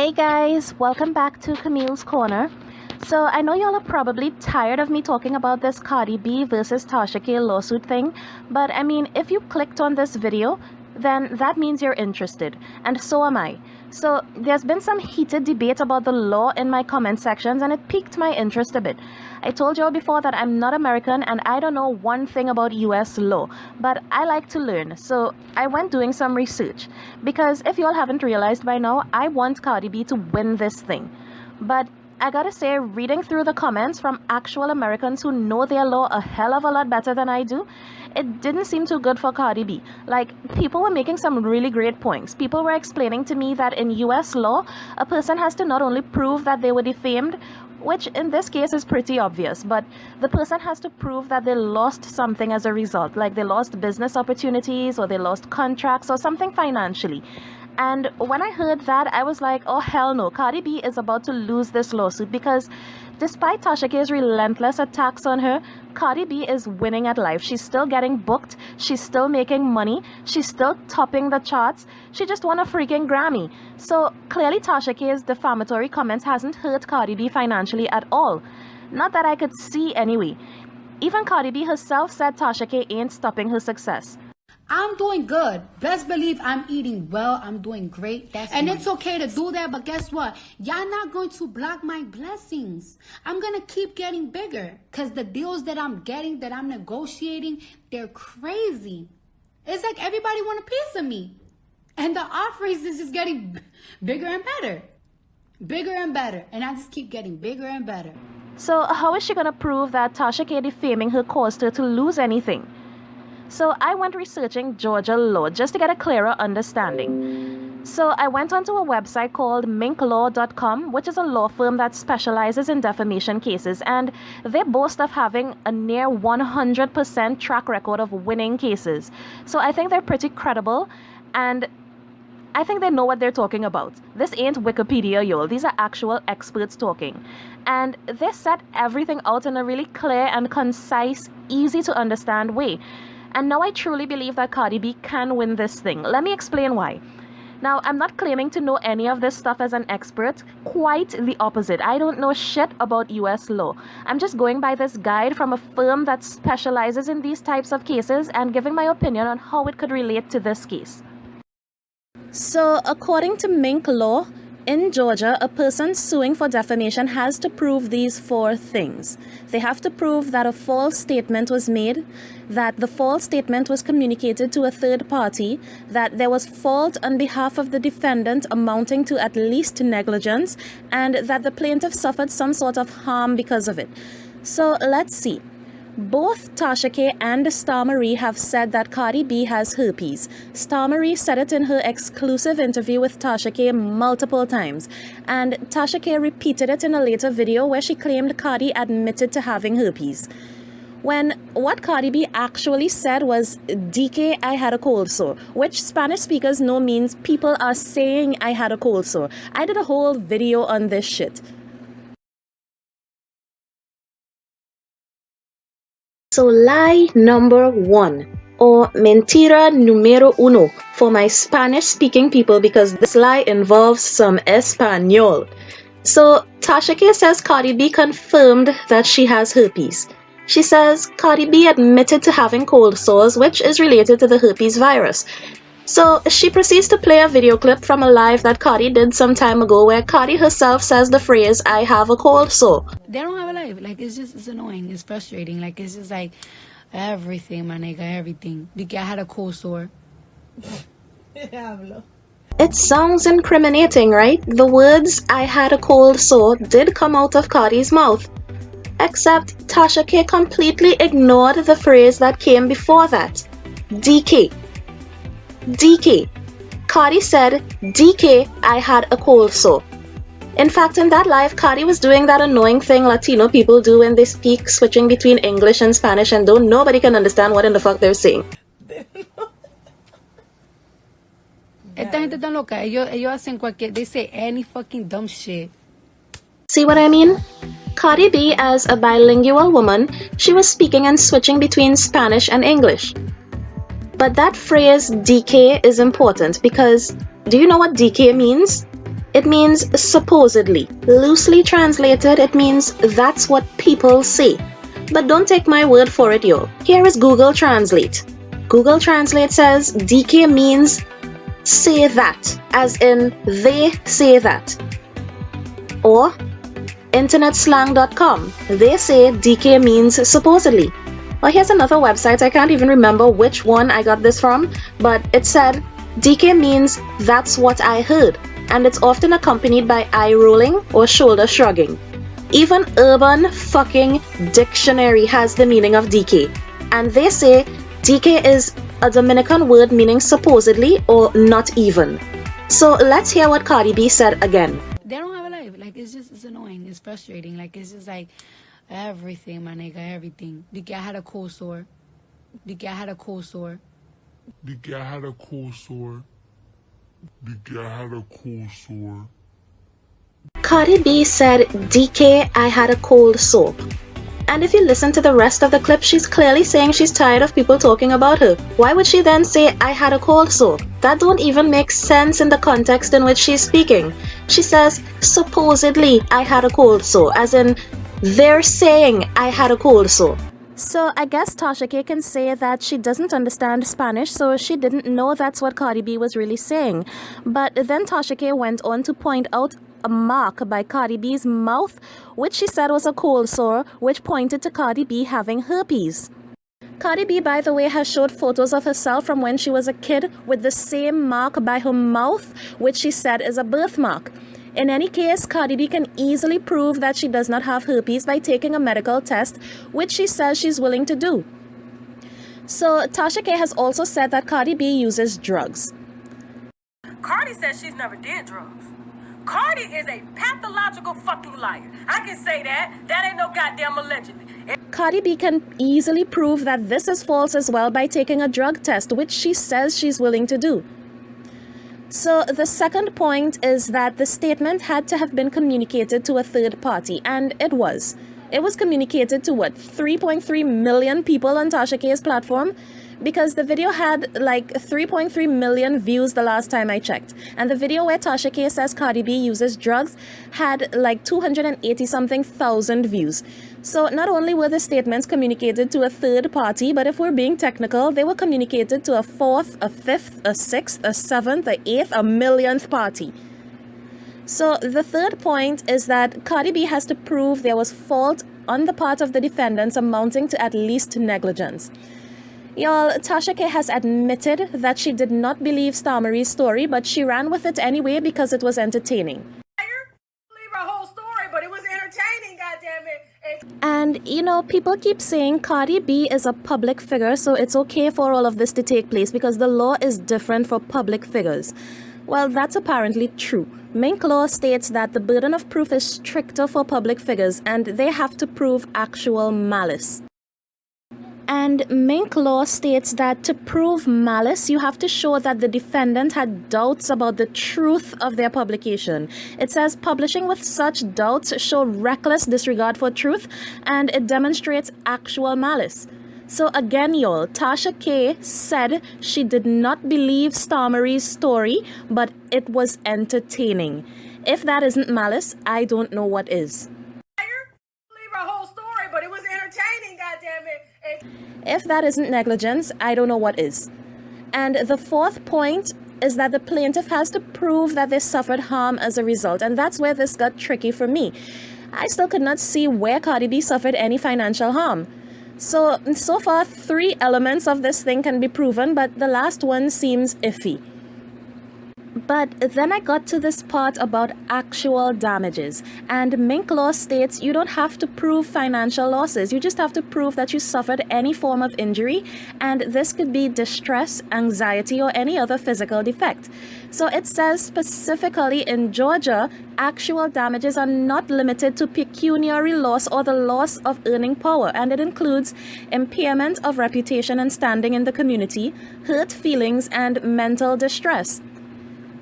Hey guys, welcome back to Camille's Corner. So I know y'all are probably tired of me talking about this Cardi B versus Tasha K lawsuit thing, but I mean, if you clicked on this video, then that means you're interested, and so am I. So there's been some heated debate about the law in my comment sections, and it piqued my interest a bit. I told y'all before that I'm not American and I don't know one thing about US law, but I like to learn, so I went doing some research. Because if y'all haven't realized by now, I want Cardi B to win this thing. But I gotta say, reading through the comments from actual Americans who know their law a hell of a lot better than I do, it didn't seem too good for Cardi B. Like, people were making some really great points. People were explaining to me that in US law, a person has to not only prove that they were defamed, which in this case is pretty obvious, but the person has to prove that they lost something as a result, like they lost business opportunities or they lost contracts or something financially. And when I heard that, I was like, oh hell no, Cardi B is about to lose this lawsuit because despite Tasha K's relentless attacks on her, Cardi B is winning at life. She's still getting booked, she's still making money, she's still topping the charts. She just won a freaking Grammy. So clearly Tasha K's defamatory comments hasn't hurt Cardi B financially at all. Not that I could see anyway. Even Cardi B herself said Tasha K ain't stopping her success. I'm doing good. Best believe I'm eating well. I'm doing great. It's okay to do that, but guess what? Y'all not going to block my blessings. I'm going to keep getting bigger because the deals that I'm getting, that I'm negotiating, they're crazy. It's like everybody want a piece of me. And the offerings is just getting bigger and better. Bigger and better. And I just keep getting bigger and better. So how is she going to prove that Tasha K defaming her caused her to lose anything? So I went researching Georgia law just to get a clearer understanding. So I went onto a website called minklaw.com, which is a law firm that specializes in defamation cases, and they boast of having a near 100% track record of winning cases. So I think they're pretty credible, and I think they know what they're talking about. This ain't Wikipedia, y'all. These are actual experts talking. And they set everything out in a really clear and concise, easy to understand way. And now I truly believe that Cardi B can win this thing. Let me explain why. Now, I'm not claiming to know any of this stuff as an expert. Quite the opposite. I don't know shit about US law. I'm just going by this guide from a firm that specializes in these types of cases and giving my opinion on how it could relate to this case. So, according to Mink Law, in Georgia, a person suing for defamation has to prove these four things. They have to prove that a false statement was made, that the false statement was communicated to a third party, that there was fault on behalf of the defendant amounting to at least negligence, and that the plaintiff suffered some sort of harm because of it. So let's see. Both Tasha K and Starmarie have said that Cardi B has herpes. Starmarie said it in her exclusive interview with Tasha K multiple times, and Tasha K repeated it in a later video where she claimed Cardi admitted to having herpes. When what Cardi B actually said was, DK, I had a cold sore, which Spanish speakers know means people are saying I had a cold sore. I did a whole video on this shit. So lie number one, or mentira numero uno, for my Spanish-speaking people because this lie involves some Espanol. So Tasha K says Cardi B confirmed that she has herpes. She says Cardi B admitted to having cold sores, which is related to the herpes virus. So she proceeds to play a video clip from a live that Cardi did some time ago where Cardi herself says the phrase, I have a cold sore. They don't have a life. Like, it's annoying. It's frustrating. Like, it's just like everything, my nigga, everything. I had a cold sore. It sounds incriminating, right? The words, I had a cold sore, did come out of Cardi's mouth. Except Tasha K completely ignored the phrase that came before that. DK. DK. Cardi said, DK, I had a cold sore. In fact, in that live, Cardi was doing that annoying thing Latino people do when they speak, switching between English and Spanish, and though nobody can understand what in the fuck they're saying. Esta gente tan loca. Ellos hacen cualquier... They say any fucking dumb shit. See what I mean? Cardi B, as a bilingual woman, she was speaking and switching between Spanish and English. But that phrase DK is important because do you know what DK means? It means supposedly. Loosely translated, it means that's what people say. But don't take my word for it, y'all. Here is Google Translate. Google Translate says DK means say that, as in they say that. Or internetslang.com, they say DK means supposedly. Or here's another website, I can't even remember which one I got this from, but it said DK means that's what I heard, and it's often accompanied by eye rolling or shoulder shrugging. Even Urban fucking Dictionary has the meaning of DK, and they say DK is a Dominican word meaning supposedly or not even. So let's hear what Cardi B said again. They don't have a life. Like, it's annoying. It's frustrating. Like, it's just like everything, my nigga, everything. The guy had a cold sore. The guy had a cold sore. The guy had a cold sore. The guy had a cold sore. Cardi B said, DK, I had a cold sore. And if you listen to the rest of the clip, she's clearly saying she's tired of people talking about her. Why would she then say, I had a cold sore? That don't even make sense in the context in which she's speaking. She says, supposedly, I had a cold sore, as in, they're saying I had a cold sore. So I guess Tasha K can say that she doesn't understand Spanish, so she didn't know that's what Cardi B was really saying. But then Tasha K went on to point out a mark by Cardi B's mouth, which she said was a cold sore, which pointed to Cardi B having herpes. Cardi B, by the way, has showed photos of herself from when she was a kid with the same mark by her mouth, which she said is a birthmark. In any case, Cardi B can easily prove that she does not have herpes by taking a medical test, which she says she's willing to do. So Tasha K has also said that Cardi B uses drugs. Cardi says she's never did drugs. Cardi is a pathological fucking liar. I can say that. That ain't no goddamn allegedly. Cardi B can easily prove that this is false as well by taking a drug test, which she says she's willing to do. So the second point is that the statement had to have been communicated to a third party, and it was. It was communicated to 3.3 million people on Tasha K's platform? Because the video had like 3.3 million views the last time I checked. And the video where Tasha K says Cardi B uses drugs had like 280 something thousand views. So not only were the statements communicated to a third party, but if we're being technical, they were communicated to a fourth, a fifth, a sixth, a seventh, a eighth, a millionth party. So the third point is that Cardi B has to prove there was fault on the part of the defendants amounting to at least negligence. Y'all, Tasha K has admitted that she did not believe Starmarie's story, but she ran with it anyway because it was entertaining. Believe her whole story, but it was entertaining, goddammit. And, you know, people keep saying Cardi B is a public figure, so it's okay for all of this to take place because the law is different for public figures. Well, that's apparently true. Mink law states that the burden of proof is stricter for public figures and they have to prove actual malice. And Mink law states that to prove malice, you have to show that the defendant had doubts about the truth of their publication. It says publishing with such doubts show reckless disregard for truth and it demonstrates actual malice. So again, y'all, Tasha K said she did not believe Starmarie's story, but it was entertaining. If that isn't malice, I don't know what is. Believe her whole story, but it was entertaining, goddammit. If that isn't negligence, I don't know what is. And the fourth point is that the plaintiff has to prove that they suffered harm as a result, and that's where this got tricky for me. I still could not see where Cardi B suffered any financial harm. So far, 3 elements of this thing can be proven, but the last one seems iffy. But then I got to this part about actual damages, and Mink law states you don't have to prove financial losses. You just have to prove that you suffered any form of injury, and this could be distress, anxiety, or any other physical defect. So it says specifically in Georgia, actual damages are not limited to pecuniary loss or the loss of earning power, and it includes impairment of reputation and standing in the community, hurt feelings, and mental distress.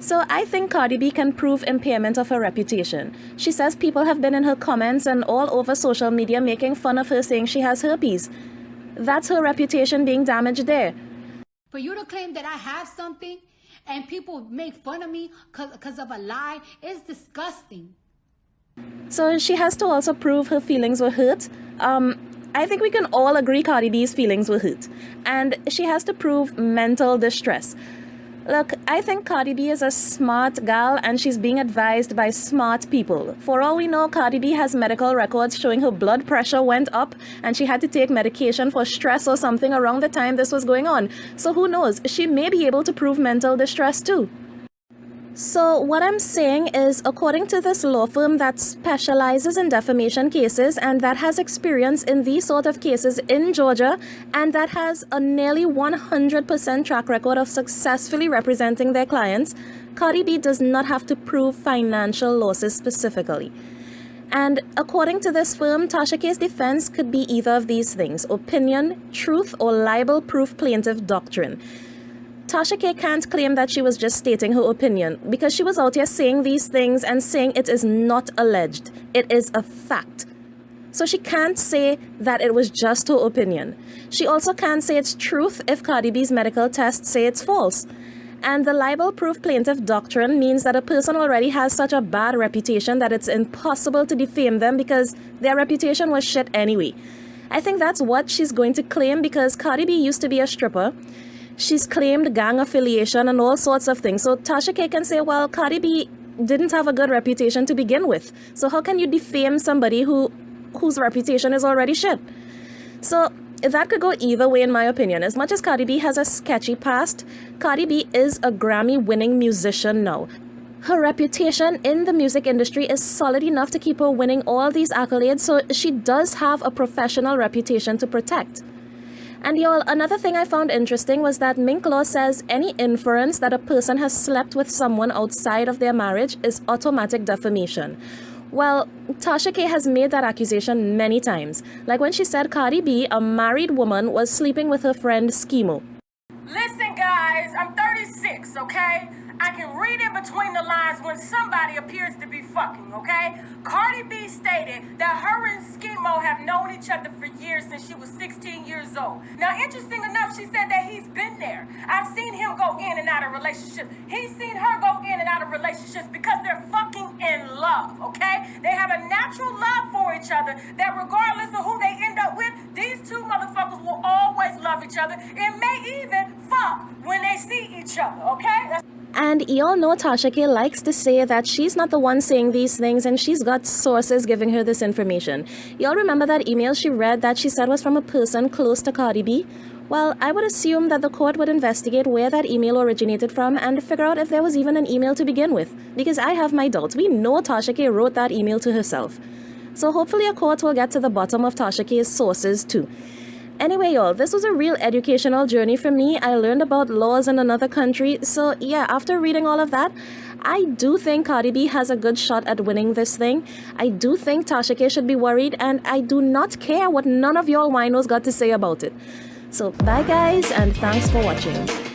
So I think Cardi B can prove impairment of her reputation. She says people have been in her comments and all over social media making fun of her saying she has herpes. That's her reputation being damaged there. For you to claim that I have something and people make fun of me because of a lie. It's disgusting. So she has to also prove her feelings were hurt. I think we can all agree Cardi B's feelings were hurt. And she has to prove mental distress. Look, I think Cardi B is a smart gal and she's being advised by smart people. For all we know, Cardi B has medical records showing her blood pressure went up and she had to take medication for stress or something around the time this was going on. So who knows? She may be able to prove mental distress too. So what I'm saying is, according to this law firm that specializes in defamation cases and that has experience in these sort of cases in Georgia and that has a nearly 100% track record of successfully representing their clients, Cardi B does not have to prove financial losses specifically. And according to this firm, Tasha K's defense could be either of these things: opinion, truth, or libel proof plaintiff doctrine. Tasha K can't claim that she was just stating her opinion because she was out here saying these things and saying it is not alleged. It is a fact. So she can't say that it was just her opinion. She also can't say it's truth if Cardi B's medical tests say it's false. And the libel proof plaintiff doctrine means that a person already has such a bad reputation that it's impossible to defame them because their reputation was shit anyway. I think that's what she's going to claim because Cardi B used to be a stripper. She's claimed gang affiliation and all sorts of things. So Tasha K can say, well, Cardi B didn't have a good reputation to begin with. So how can you defame somebody whose reputation is already shit? So that could go either way in my opinion. As much as Cardi B has a sketchy past, Cardi B is a Grammy-winning musician now. Her reputation in the music industry is solid enough to keep her winning all these accolades, so she does have a professional reputation to protect. And y'all, another thing I found interesting was that Mink Law says any inference that a person has slept with someone outside of their marriage is automatic defamation. Well, Tasha K has made that accusation many times, like when she said Cardi B, a married woman, was sleeping with her friend Schemo. Listen, guys, I'm 36, okay? I can read in between the lines when somebody appears to be fucking, okay? Cardi B stated that her and Schemo have known each other for years since she was 16 years old. Now, interesting enough, she said that he's been there. I've seen him go in and out of relationships. He's seen her go in and out of relationships because they're fucking in love, okay? They have a natural love for each other that regardless of who they end up with, these two motherfuckers will always love each other and may even fuck when they see each other, okay? And y'all know Tasha K likes to say that she's not the one saying these things and she's got sources giving her this information. Y'all remember that email she read that she said was from a person close to Cardi B? Well, I would assume that the court would investigate where that email originated from and figure out if there was even an email to begin with. Because I have my doubts. We know Tasha K wrote that email to herself. So hopefully a court will get to the bottom of Tasha K's sources too. Anyway, y'all, this was a real educational journey for me. I learned about laws in another country. So yeah, after reading all of that, I do think Cardi B has a good shot at winning this thing. I do think Tasha K should be worried, and I do not care what none of y'all winos got to say about it. So bye guys, and thanks for watching.